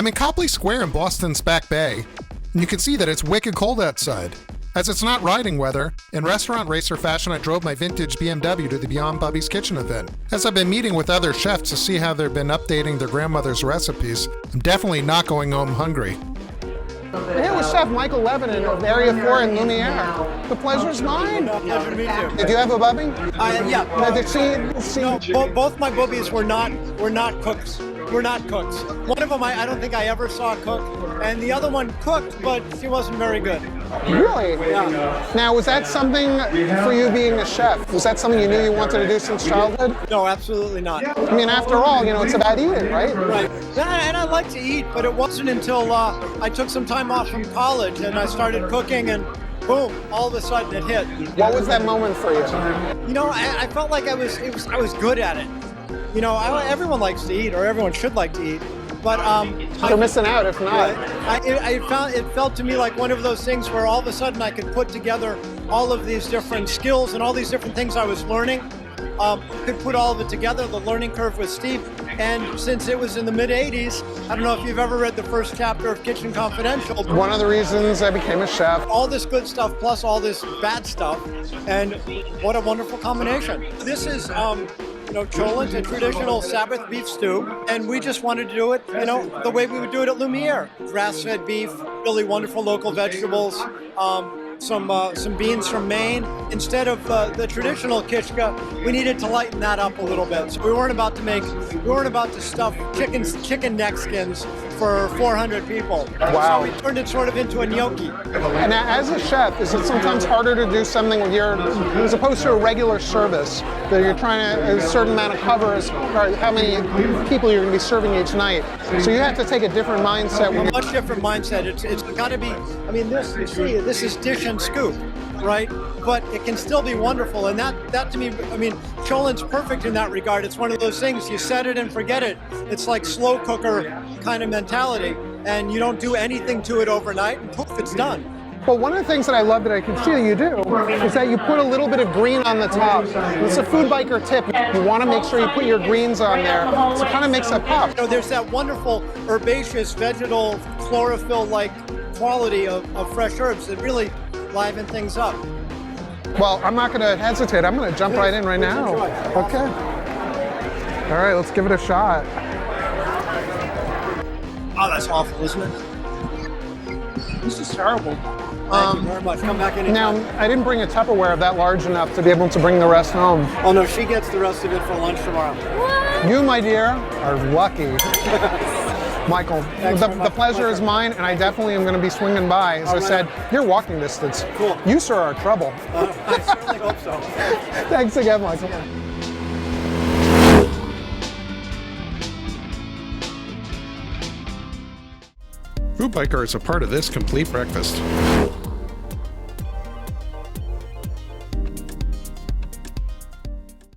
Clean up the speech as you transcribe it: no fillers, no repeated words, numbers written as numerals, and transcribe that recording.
I'm in Copley Square in Boston's Back Bay, and you can see that it's wicked cold outside. As it's not riding weather, in restaurant racer fashion I drove my vintage BMW to the Beyond Bubby's Kitchen event. As I've been meeting with other chefs to see how they've been updating their grandmother's recipes, I'm definitely not going home hungry. We're here with Chef Michael Leviton of Area 4 in Lumière. The pleasure's mine. Pleasure to meet you. Did you have a bubby? Yeah. Now, did she? No, both my boobies were not cooks. We're not cooks. One of them I don't think I ever saw cook, and the other one cooked, but she wasn't very good. Really? Yeah. Now, was that something for you being a chef? Was that something you knew you wanted to do since childhood? No, absolutely not. I mean, after all, it's about eating, right? Right. And I like to eat, but it wasn't until I took some time off from college and I started cooking, and boom, all of a sudden it hit. What was that moment for you? I felt like I was good at it. Everyone likes to eat, or everyone should like to eat, but They're missing out if not. it felt to me like one of those things where all of a sudden I could put together all of these different skills and all these different things I was learning. Could put all of it together. The learning curve was steep, and since it was in the mid '80s, I don't know if you've ever read the first chapter of Kitchen Confidential. One of the reasons I became a chef. All this good stuff plus all this bad stuff, and what a wonderful combination. This is Cholent, a traditional Sabbath beef stew, and we just wanted to do it, the way we would do it at Lumière. Grass-fed beef, really wonderful local vegetables, some beans from Maine. Instead of the traditional kishka, we needed to lighten that up a little bit. So we weren't about to stuff chicken neck skins for 400 people. Wow. So we turned it sort of into a gnocchi. And as a chef, is it sometimes harder to do something with as opposed to a regular service, that you're trying to, a certain amount of cover or how many people you're going to be serving each night? So you have to take a different mindset. A much different mindset. It's got to be, this is dish and scoop, right? But it can still be wonderful, and that to me, Cholent's perfect in that regard. It's one of those things, you set it and forget it. It's like slow cooker kind of mentality, and you don't do anything to it overnight, and poof, it's done. Well, one of the things that I love that I can see that you do is that you put a little bit of green on the top. It's a food biker tip. You want to make sure you put your greens on there, so it kind of makes it pop. There's that wonderful herbaceous, vegetal, chlorophyll-like quality of fresh herbs that really liven things up. Well, I'm not going to hesitate. I'm going to jump right in right now. Okay. All right, let's give it a shot. Oh, that's awful, isn't it? This is terrible. Thank you very much. Come back anytime. Now, I didn't bring a Tupperware that large enough to be able to bring the rest home. Oh no, she gets the rest of it for lunch tomorrow. You, my dear, are lucky. Michael, the pleasure is mine, and I definitely am going to be swinging by. As I said, you're walking distance. Cool. You, sir, are trouble. I certainly hope so. Thanks again, Michael. Food Biker is a part of this complete breakfast.